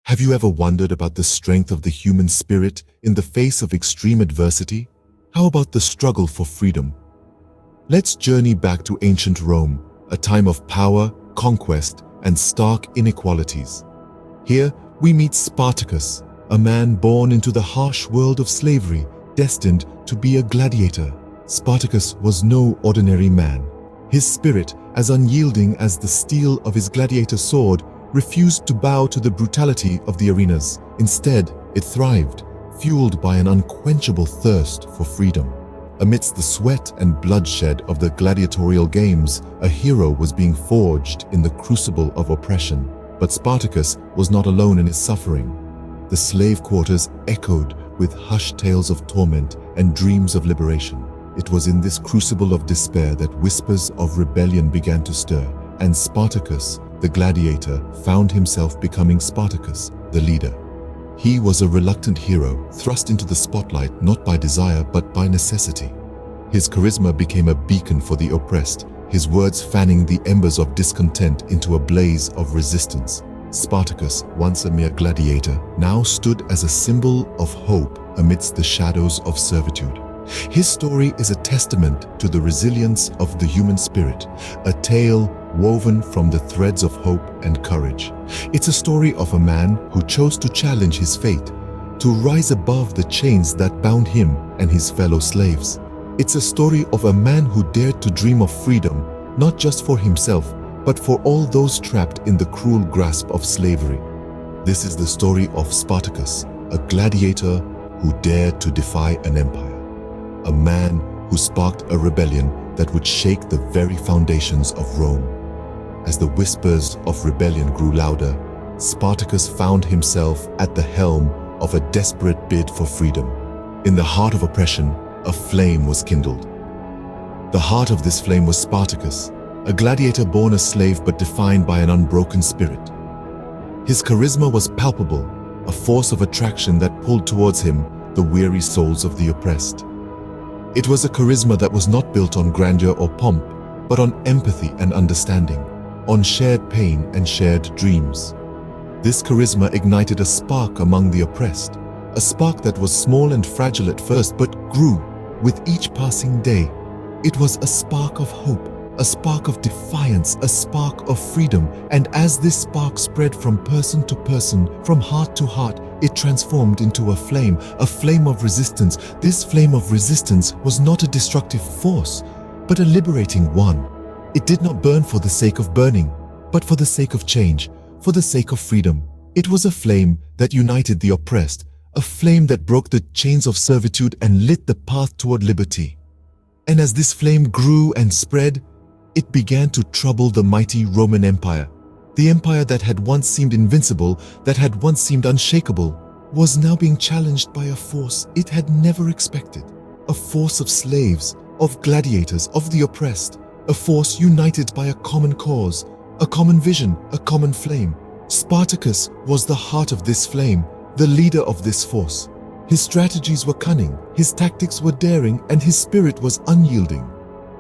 Have you ever wondered about the strength of the human spirit in the face of extreme adversity? How about the struggle for freedom? Let's journey back to ancient Rome, a time of power, conquest, and stark inequalities. Here, we meet Spartacus, a man born into the harsh world of slavery, destined to be a gladiator. Spartacus was no ordinary man. His spirit, as unyielding as the steel of his gladiator sword, refused to bow to the brutality of the arenas. Instead, it thrived, fueled by an unquenchable thirst for freedom. Amidst the sweat and bloodshed of the gladiatorial games, a hero was being forged in the crucible of oppression. But Spartacus was not alone in his suffering. The slave quarters echoed with hushed tales of torment and dreams of liberation. It was in this crucible of despair that whispers of rebellion began to stir, and Spartacus, the gladiator, found himself becoming Spartacus, the leader. He was a reluctant hero, thrust into the spotlight not by desire but by necessity. His charisma became a beacon for the oppressed, his words fanning the embers of discontent into a blaze of resistance. Spartacus, once a mere gladiator, now stood as a symbol of hope amidst the shadows of servitude. His story is a testament to the resilience of the human spirit, a tale woven from the threads of hope and courage. It's a story of a man who chose to challenge his fate, to rise above the chains that bound him and his fellow slaves. It's a story of a man who dared to dream of freedom, not just for himself, but for all those trapped in the cruel grasp of slavery. This is the story of Spartacus, a gladiator who dared to defy an empire. A man who sparked a rebellion that would shake the very foundations of Rome. As the whispers of rebellion grew louder, Spartacus found himself at the helm of a desperate bid for freedom. In the heart of oppression, a flame was kindled. The heart of this flame was Spartacus, a gladiator born a slave but defined by an unbroken spirit. His charisma was palpable, a force of attraction that pulled towards him the weary souls of the oppressed. It was a charisma that was not built on grandeur or pomp, but on empathy and understanding, on shared pain and shared dreams. This charisma ignited a spark among the oppressed, a spark that was small and fragile at first but grew with each passing day. It was a spark of hope, a spark of defiance, a spark of freedom, and as this spark spread from person to person, from heart to heart, it transformed into a flame of resistance. This flame of resistance was not a destructive force, but a liberating one. It did not burn for the sake of burning, but for the sake of change, for the sake of freedom. It was a flame that united the oppressed, a flame that broke the chains of servitude and lit the path toward liberty. And as this flame grew and spread, it began to trouble the mighty Roman Empire. The empire that had once seemed invincible, that had once seemed unshakable, was now being challenged by a force it had never expected. A force of slaves, of gladiators, of the oppressed. A force united by a common cause, a common vision, a common flame. Spartacus was the heart of this flame, the leader of this force. His strategies were cunning, his tactics were daring, and his spirit was unyielding.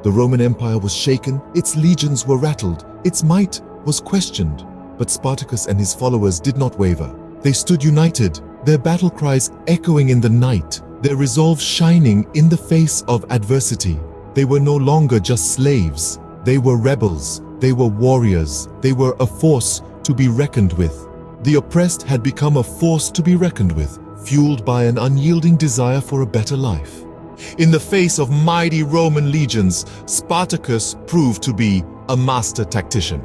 The Roman Empire was shaken, its legions were rattled, its might was questioned. But Spartacus and his followers did not waver. They stood united, their battle cries echoing in the night, their resolve shining in the face of adversity. They were no longer just slaves. They were rebels. They were warriors. They were a force to be reckoned with. The oppressed had become a force to be reckoned with, fueled by an unyielding desire for a better life. In the face of mighty Roman legions, Spartacus proved to be a master tactician.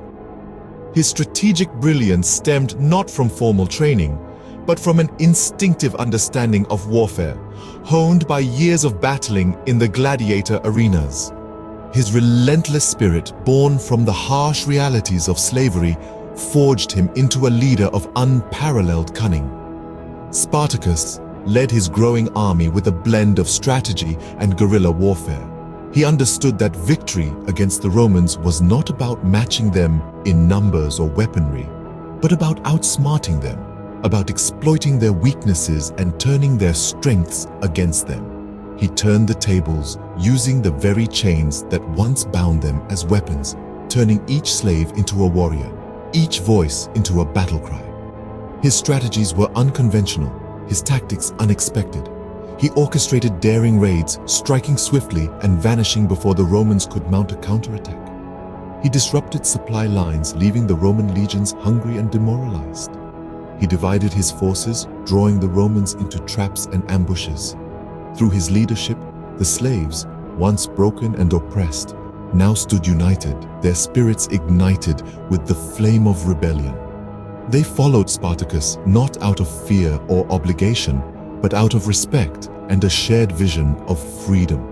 His strategic brilliance stemmed not from formal training, but from an instinctive understanding of warfare, honed by years of battling in the gladiator arenas. His relentless spirit, born from the harsh realities of slavery, forged him into a leader of unparalleled cunning. Spartacus led his growing army with a blend of strategy and guerrilla warfare. He understood that victory against the Romans was not about matching them in numbers or weaponry, but about outsmarting them, about exploiting their weaknesses and turning their strengths against them. He turned the tables, using the very chains that once bound them as weapons, turning each slave into a warrior, each voice into a battle cry. His strategies were unconventional, his tactics unexpected. He orchestrated daring raids, striking swiftly and vanishing before the Romans could mount a counterattack. He disrupted supply lines, leaving the Roman legions hungry and demoralized. He divided his forces, drawing the Romans into traps and ambushes. Through his leadership, the slaves, once broken and oppressed, now stood united, their spirits ignited with the flame of rebellion. They followed Spartacus not out of fear or obligation, but out of respect and a shared vision of freedom.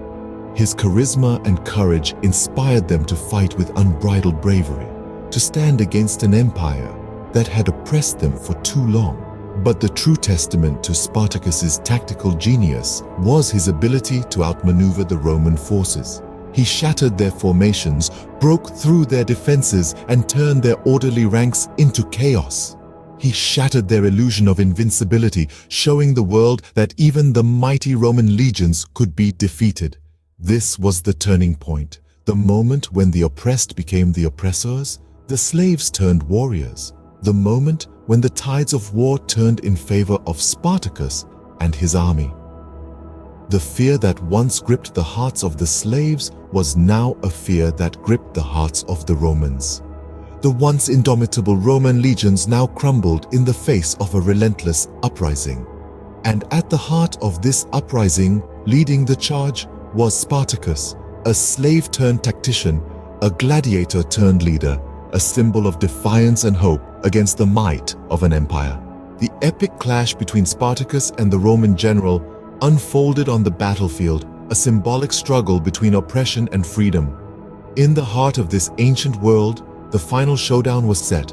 His charisma and courage inspired them to fight with unbridled bravery, to stand against an empire that had oppressed them for too long. But the true testament to Spartacus's tactical genius was his ability to outmaneuver the Roman forces. He shattered their formations, broke through their defenses, and turned their orderly ranks into chaos. He shattered their illusion of invincibility, showing the world that even the mighty Roman legions could be defeated. This was the turning point, the moment when the oppressed became the oppressors, the slaves turned warriors, the moment when the tides of war turned in favor of Spartacus and his army. The fear that once gripped the hearts of the slaves was now a fear that gripped the hearts of the Romans. The once indomitable Roman legions now crumbled in the face of a relentless uprising. And at the heart of this uprising, leading the charge, was Spartacus, a slave-turned-tactician, a gladiator-turned-leader, a symbol of defiance and hope against the might of an empire. The epic clash between Spartacus and the Roman general unfolded on the battlefield, a symbolic struggle between oppression and freedom. In the heart of this ancient world, the final showdown was set.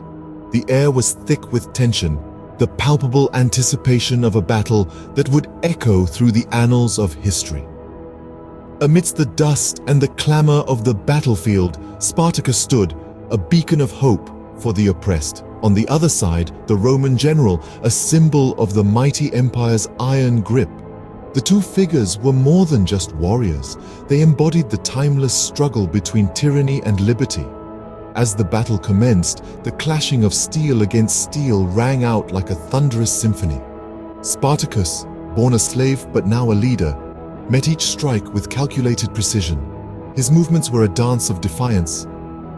The air was thick with tension, the palpable anticipation of a battle that would echo through the annals of history. Amidst the dust and the clamor of the battlefield, Spartacus stood, a beacon of hope for the oppressed. On the other side, the Roman general, a symbol of the mighty empire's iron grip. The two figures were more than just warriors. They embodied the timeless struggle between tyranny and liberty. As the battle commenced, the clashing of steel against steel rang out like a thunderous symphony. Spartacus, born a slave but now a leader, met each strike with calculated precision. His movements were a dance of defiance.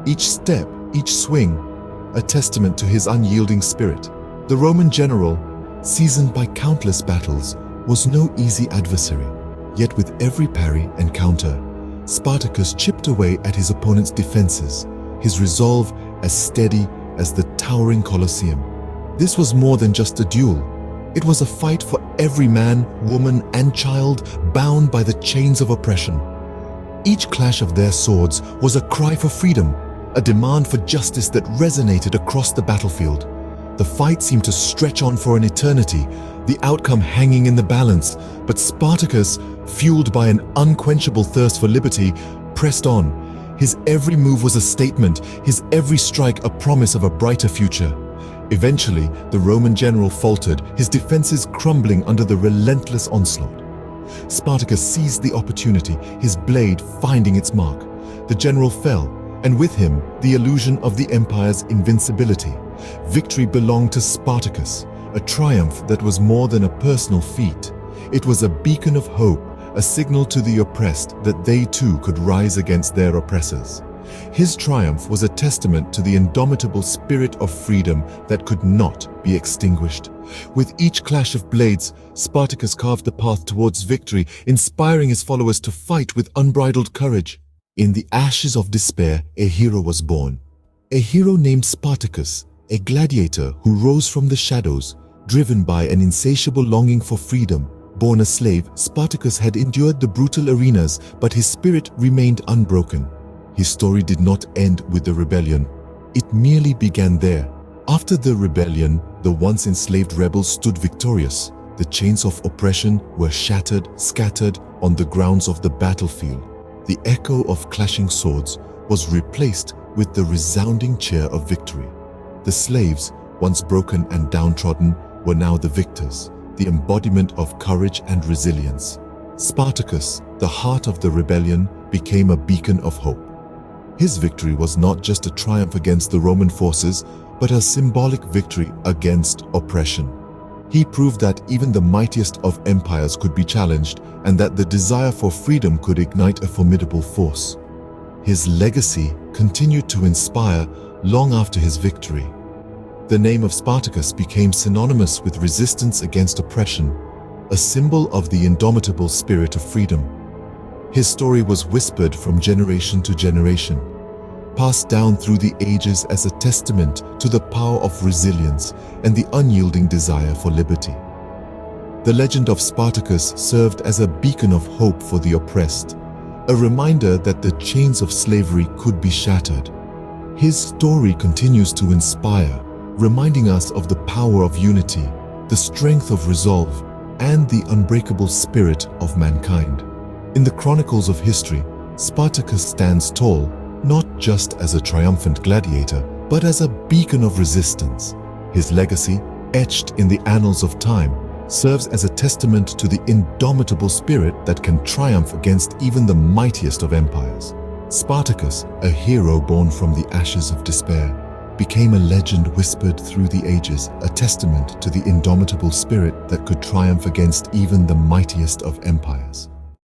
Each step, each swing, a testament to his unyielding spirit. The Roman general, seasoned by countless battles, was no easy adversary. Yet with every parry and counter, Spartacus chipped away at his opponent's defenses, his resolve as steady as the towering Colosseum. This was more than just a duel. It was a fight for every man, woman, and child bound by the chains of oppression. Each clash of their swords was a cry for freedom, a demand for justice that resonated across the battlefield. The fight seemed to stretch on for an eternity, the outcome hanging in the balance. But Spartacus, fueled by an unquenchable thirst for liberty, pressed on. His every move was a statement, his every strike a promise of a brighter future. Eventually, the Roman general faltered, his defenses crumbling under the relentless onslaught. Spartacus seized the opportunity, his blade finding its mark. The general fell, and with him, the illusion of the empire's invincibility. Victory belonged to Spartacus, a triumph that was more than a personal feat. It was a beacon of hope, a signal to the oppressed that they too could rise against their oppressors. His triumph was a testament to the indomitable spirit of freedom that could not be extinguished. With each clash of blades, Spartacus carved the path towards victory, inspiring his followers to fight with unbridled courage. In the ashes of despair, a hero was born. A hero named Spartacus, a gladiator who rose from the shadows, driven by an insatiable longing for freedom. Born a slave, Spartacus had endured the brutal arenas, but his spirit remained unbroken. His story did not end with the rebellion. It merely began there. After the rebellion, the once enslaved rebels stood victorious. The chains of oppression were shattered, scattered on the grounds of the battlefield. The echo of clashing swords was replaced with the resounding cheer of victory. The slaves, once broken and downtrodden, were now the victors, the embodiment of courage and resilience. Spartacus, the heart of the rebellion, became a beacon of hope. His victory was not just a triumph against the Roman forces, but a symbolic victory against oppression. He proved that even the mightiest of empires could be challenged and that the desire for freedom could ignite a formidable force. His legacy continued to inspire long after his victory. The name of Spartacus became synonymous with resistance against oppression, a symbol of the indomitable spirit of freedom. His story was whispered from generation to generation, passed down through the ages as a testament to the power of resilience and the unyielding desire for liberty. The legend of Spartacus served as a beacon of hope for the oppressed, a reminder that the chains of slavery could be shattered. His story continues to inspire, reminding us of the power of unity, the strength of resolve, and the unbreakable spirit of mankind. In the chronicles of history, Spartacus stands tall, not just as a triumphant gladiator, but as a beacon of resistance. His legacy, etched in the annals of time, serves as a testament to the indomitable spirit that can triumph against even the mightiest of empires. Spartacus, a hero born from the ashes of despair, became a legend whispered through the ages, a testament to the indomitable spirit that could triumph against even the mightiest of empires.